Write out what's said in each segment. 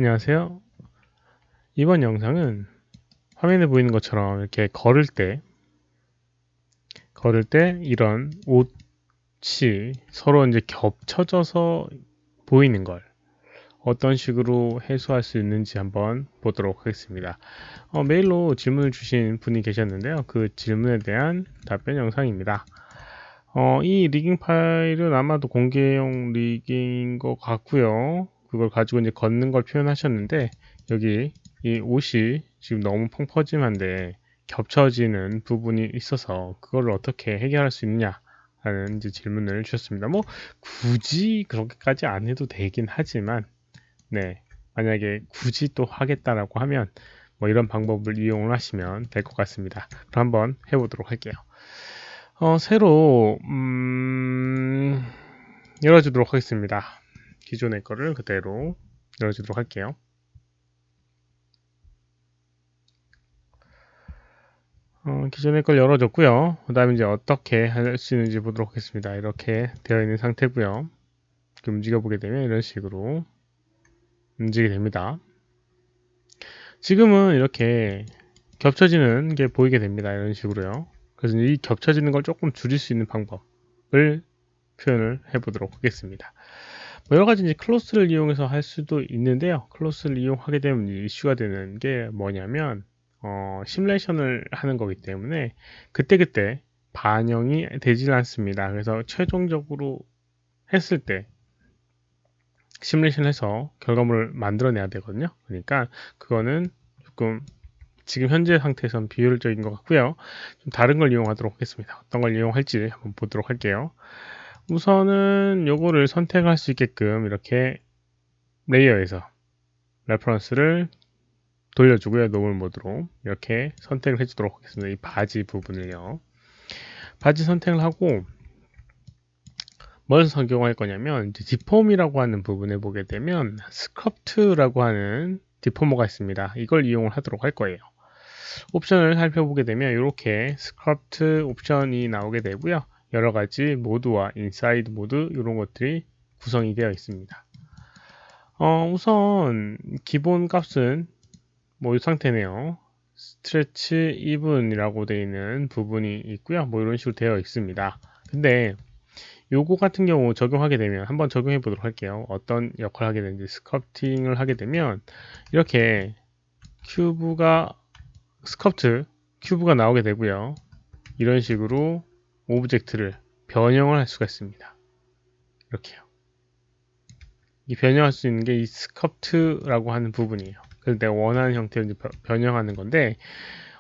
안녕하세요. 이번 영상은 화면에 보이는 것처럼 이렇게 걸을 때 이런 옷이 서로 이제 겹쳐져서 보이는 걸 어떤 식으로 해소할 수 있는지 한번 보도록 하겠습니다. 메일로 질문을 주신 분이 계셨는데요. 그 질문에 대한 답변 영상입니다. 이 리깅 파일은 아마도 공개용 리깅인 것 같고요. 그걸 가지고 이제 걷는 걸 표현하셨는데 여기 이 옷이 지금 너무 펑퍼짐한데 겹쳐지는 부분이 있어서 그걸 어떻게 해결할 수 있느냐라는 이제 질문을 주셨습니다. 뭐 굳이 그렇게까지 안 해도 되긴 하지만 네, 만약에 굳이 또 하겠다라고 하면 뭐 이런 방법을 이용을 하시면 될 것 같습니다. 그럼 한번 해보도록 할게요. 새로 열어주도록 하겠습니다. 기존의 거를 그대로 열어주도록 할게요. 기존의 걸 열어줬고요. 그 다음에 이제 어떻게 할 수 있는지 보도록 하겠습니다. 이렇게 되어 있는 상태고요. 이렇게 움직여 보게 되면 이런 식으로 움직이게 됩니다. 지금은 이렇게 겹쳐지는 게 보이게 됩니다. 이런 식으로요. 그래서 이 겹쳐지는 걸 조금 줄일 수 있는 방법을 표현을 해보도록 하겠습니다. 뭐 여러 가지 이제 클로스를 이용해서 할 수도 있는데요. 클로스를 이용하게 되면 이슈가 되는 게 뭐냐면 시뮬레이션을 하는 거기 때문에 그때그때 반영이 되질 않습니다. 그래서 최종적으로 했을 때 시뮬레이션 해서 결과물을 만들어내야 되거든요. 그러니까 그거는 조금 지금 현재 상태에선 비효율적인 것 같고요. 좀 다른 걸 이용하도록 하겠습니다. 어떤 걸 이용할지 한번 보도록 할게요. 우선은 요거를 선택할 수 있게끔 이렇게 레이어에서 레퍼런스를 돌려주고요. 노멀 모드로 이렇게 선택을 해주도록 하겠습니다. 이 바지 부분을요. 바지 선택을 하고 뭘 적용할 거냐면 이제 디폼이라고 하는 부분에 보게 되면 스커프트라고 하는 디포머가 있습니다. 이걸 이용을 하도록 할 거예요. 옵션을 살펴보게 되면 이렇게 스커프트 옵션이 나오게 되고요. 여러 가지 모드와 인사이드 모드 이런 것들이 구성이 되어 있습니다. 우선 기본 값은 뭐 이 상태네요. 스트레치 이븐이라고 되어 있는 부분이 있고요. 뭐 이런 식으로 되어 있습니다. 근데 요거 같은 경우 적용하게 되면 한번 적용해 보도록 할게요. 어떤 역할을 하게 되는지 스커프팅을 하게 되면 이렇게 큐브가 나오게 되고요. 이런 식으로 오브젝트를 변형을 할 수가 있습니다. 이렇게요. 이 변형할 수 있는 게 이 스커프트라고 하는 부분이에요. 그래서 내가 원하는 형태로 이제 변형하는 건데,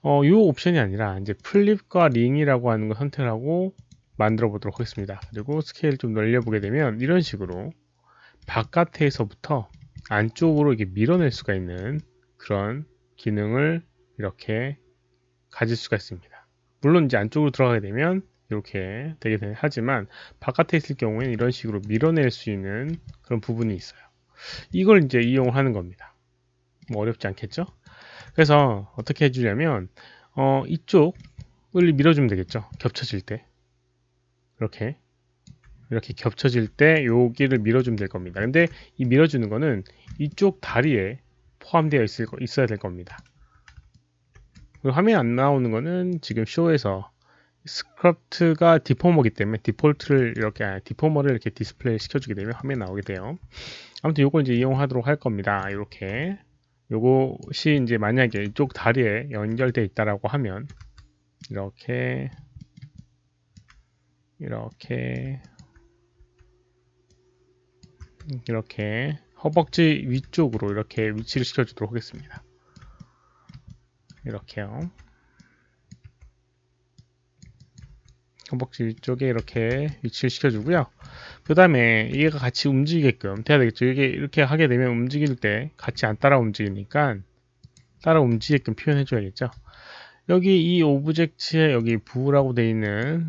이 옵션이 아니라 이제 플립과 링이라고 하는 걸 선택을 하고 만들어 보도록 하겠습니다. 그리고 스케일 좀 늘려보게 되면 이런 식으로 바깥에서부터 안쪽으로 이렇게 밀어낼 수가 있는 그런 기능을 이렇게 가질 수가 있습니다. 물론 이제 안쪽으로 들어가게 되면 이렇게 되게 하지만 바깥에 있을 경우에는 이런 식으로 밀어낼 수 있는 그런 부분이 있어요. 이걸 이제 이용하는 겁니다. 뭐 어렵지 않겠죠? 그래서 어떻게 해주냐면 이쪽을 밀어주면 되겠죠. 겹쳐질 때 이렇게 겹쳐질 때 여기를 밀어주면 될 겁니다. 근데 이 밀어주는 거는 이쪽 다리에 포함되어 있어야 될 겁니다. 화면에 안 나오는 거는 지금 쇼에서 스크립트가 디포머이기 때문에 디포머를 이렇게 디스플레이 시켜주게 되면 화면에 나오게 돼요. 아무튼 요걸 이제 이용하도록 할 겁니다. 이렇게 요것이 이제 만약에 이쪽 다리에 연결되어 있다라고 하면 이렇게 허벅지 위쪽으로 이렇게 위치를 시켜주도록 하겠습니다. 이렇게요. 허벅지 위쪽에 이렇게 위치를 시켜주고요. 그 다음에 얘가 같이 움직이게끔 돼야 되겠죠. 이게 이렇게 하게 되면 움직일 때 같이 안 따라 움직이니까 따라 움직이게끔 표현해 줘야겠죠. 여기 이 오브젝트에 여기 부라고 되어 있는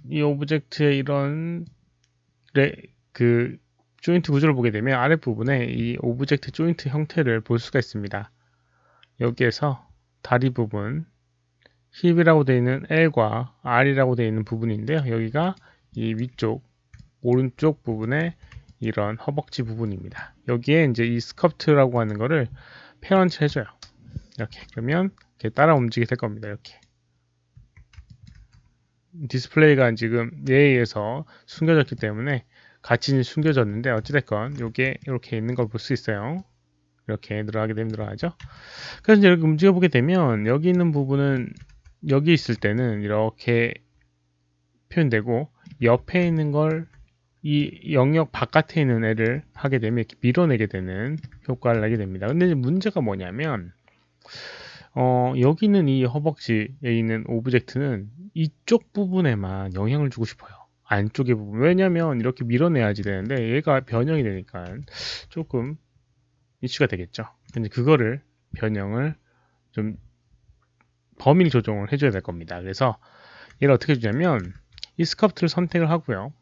이 오브젝트의 이런 그 조인트 구조를 보게 되면 아랫부분에 이 오브젝트 조인트 형태를 볼 수가 있습니다. 여기에서 다리 부분 힙이라고 되어 있는 L과 R이라고 되어 있는 부분인데요. 여기가 이 위쪽 오른쪽 부분에 이런 허벅지 부분입니다. 여기에 이제 이 스커프트라고 하는 거를 페런츠 해줘요. 이렇게. 그러면 이렇게 따라 움직이게 될 겁니다. 이렇게. 디스플레이가 지금 얘에 의해서 숨겨졌기 때문에 같이 숨겨졌는데 어찌됐건 요게 이렇게 있는 걸 볼 수 있어요. 이렇게 늘어나게 되면 늘어나죠. 그래서 이제 이렇게 움직여 보게 되면 여기 있는 부분은 여기 있을 때는 이렇게 표현되고 옆에 있는 걸 이 영역 바깥에 있는 애를 하게 되면 이렇게 밀어내게 되는 효과를 내게 됩니다. 근데 이제 문제가 뭐냐면 여기는 이 허벅지에 있는 오브젝트는 이쪽 부분에만 영향을 주고 싶어요. 안쪽의 부분. 왜냐면 이렇게 밀어내야지 되는데 얘가 변형이 되니까 조금 이슈가 되겠죠. 근데 그거를 변형을 좀 범위를 조정을 해줘야 될 겁니다. 그래서 얘를 어떻게 해주냐면 이 스커프트를 선택을 하고요.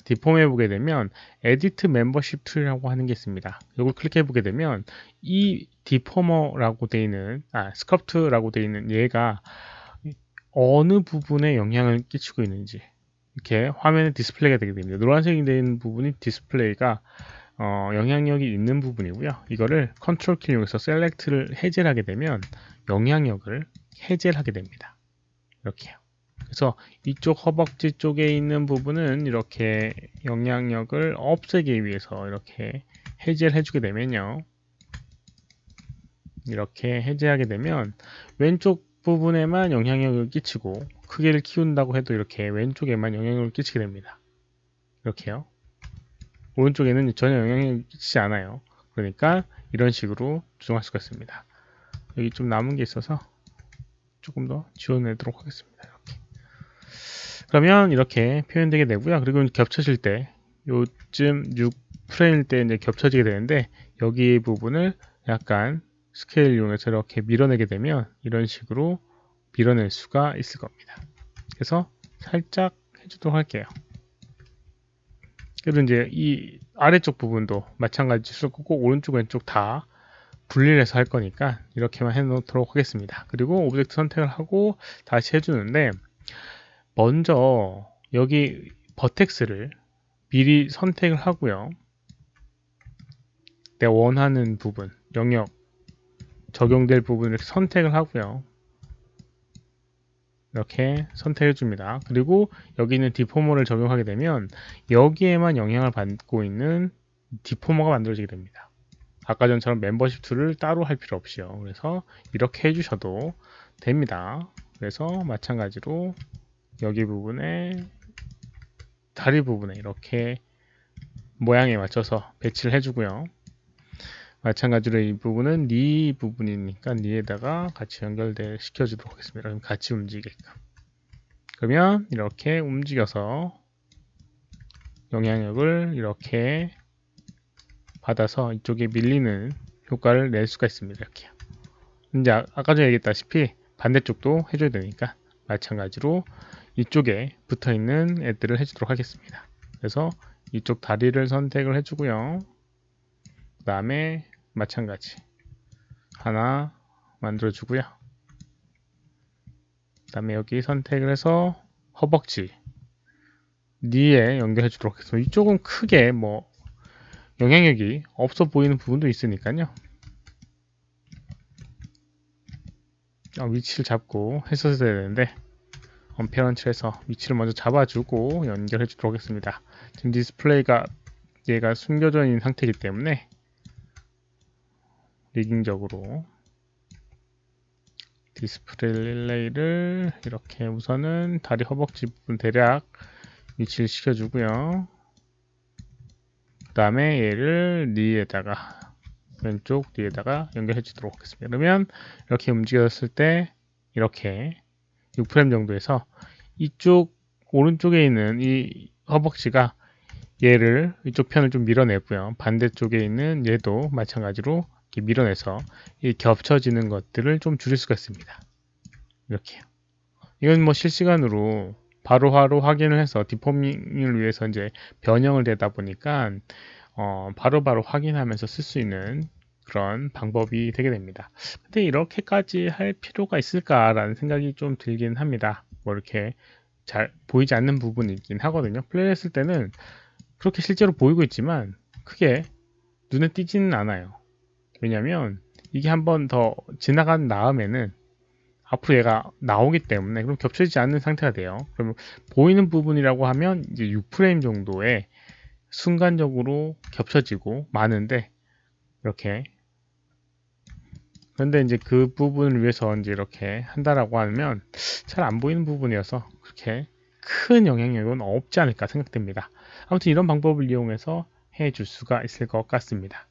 디폼해 보게 되면 에디트 멤버십 툴이라고 하는 게 있습니다. 이걸 클릭해 보게 되면 이 디포머라고 되어 있는 스커프트라고 되어 있는 얘가 어느 부분에 영향을 끼치고 있는지 이렇게 화면에 디스플레이가 되게 됩니다. 노란색이 되어 있는 부분이 디스플레이가 영향력이 있는 부분이고요. 이거를 컨트롤 키를 이용해서 셀렉트를 해제를 하게 되면 영향력을 해제를 하게 됩니다. 이렇게요. 그래서 이쪽 허벅지 쪽에 있는 부분은 이렇게 영향력을 없애기 위해서 이렇게 해제를 해주게 되면요. 이렇게 해제하게 되면 왼쪽 부분에만 영향력을 끼치고 크기를 키운다고 해도 이렇게 왼쪽에만 영향력을 끼치게 됩니다. 이렇게요. 오른쪽에는 전혀 영향력이 끼치지 않아요. 그러니까 이런 식으로 조정할 수가 있습니다. 여기 좀 남은 게 있어서 조금 더 지워내도록 하겠습니다. 이렇게. 그러면 이렇게 표현되게 되고요. 그리고 겹쳐질 때 요쯤 6프레임일 때 이제 겹쳐지게 되는데 여기 부분을 약간 스케일 이용해서 이렇게 밀어내게 되면 이런 식으로 밀어낼 수가 있을 겁니다. 그래서 살짝 해주도록 할게요. 그래도 이제 이 아래쪽 부분도 마찬가지로 꼭 오른쪽 왼쪽 다 분리를 해서 할 거니까 이렇게만 해 놓도록 하겠습니다. 그리고 오브젝트 선택을 하고 다시 해주는데 먼저 여기 버텍스를 미리 선택을 하고요. 내가 원하는 부분, 영역 적용될 부분을 선택을 하고요. 이렇게 선택해 줍니다. 그리고 여기 있는 디포머를 적용하게 되면 여기에만 영향을 받고 있는 디포머가 만들어지게 됩니다. 아까 전처럼 멤버십 툴을 따로 할 필요 없이요. 그래서 이렇게 해주셔도 됩니다. 그래서 마찬가지로 여기 부분에 다리 부분에 이렇게 모양에 맞춰서 배치를 해주고요. 마찬가지로 이 부분은 니 부분이니까 니에다가 같이 연결돼 시켜주도록 하겠습니다. 그럼 같이 움직이게끔. 그러면 이렇게 움직여서 영향력을 이렇게 받아서 이쪽에 밀리는 효과를 낼 수가 있습니다. 이렇게요. 이제 아까 전에 얘기했다시피 반대쪽도 해줘야 되니까 마찬가지로 이쪽에 붙어 있는 애들을 해주도록 하겠습니다. 그래서 이쪽 다리를 선택을 해주고요. 그 다음에 마찬가지 하나 만들어 주고요. 그 다음에 여기 선택을 해서 허벅지 니에 연결해 주도록 하겠습니다. 이쪽은 크게 뭐 영향력이 없어 보이는 부분도 있으니까요. 위치를 잡고 했었어야 되는데 언페런치를 해서 위치를 먼저 잡아주고 연결해 주도록 하겠습니다. 지금 디스플레이가 얘가 숨겨져 있는 상태이기 때문에 리깅적으로 디스플레이를 이렇게 우선은 다리 허벅지 부분 대략 위치를 시켜주고요. 그 다음에 얘를 니에다가 왼쪽 니에다가 연결해 주도록 하겠습니다. 그러면 이렇게 움직였을 때 이렇게 6프레임 정도에서 이쪽 오른쪽에 있는 이 허벅지가 얘를 이쪽 편을 좀 밀어내고요. 반대쪽에 있는 얘도 마찬가지로 이렇게 밀어내서 이 겹쳐지는 것들을 좀 줄일 수가 있습니다. 이렇게요. 이건 뭐 실시간으로 바로바로 확인을 해서 디포밍을 위해서 이제 변형을 되다 보니까 바로바로 확인하면서 쓸 수 있는 그런 방법이 되게 됩니다. 근데 이렇게까지 할 필요가 있을까라는 생각이 좀 들긴 합니다. 뭐 이렇게 잘 보이지 않는 부분이 있긴 하거든요. 플레이했을 때는 그렇게 실제로 보이고 있지만 크게 눈에 띄지는 않아요. 왜냐면 이게 한번 더 지나간 다음에는 앞으로 얘가 나오기 때문에 그럼 겹쳐지지 않는 상태가 돼요. 그러면 보이는 부분이라고 하면 이제 6프레임 정도의 순간적으로 겹쳐지고 많은데 이렇게, 그런데 이제 그 부분을 위해서 이제 이렇게 한다라고 하면 잘 안 보이는 부분이어서 그렇게 큰 영향력은 없지 않을까 생각됩니다. 아무튼 이런 방법을 이용해서 해줄 수가 있을 것 같습니다.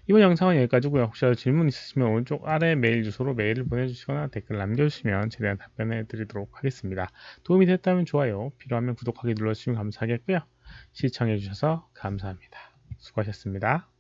이번 영상은 여기까지고요. 혹시 질문 있으시면 오른쪽 아래 메일 주소로 메일을 보내주시거나 댓글 남겨주시면 최대한 답변해 드리도록 하겠습니다. 도움이 됐다면 좋아요, 필요하면 구독하기 눌러주시면 감사하겠고요. 시청해 주셔서 감사합니다. 수고하셨습니다.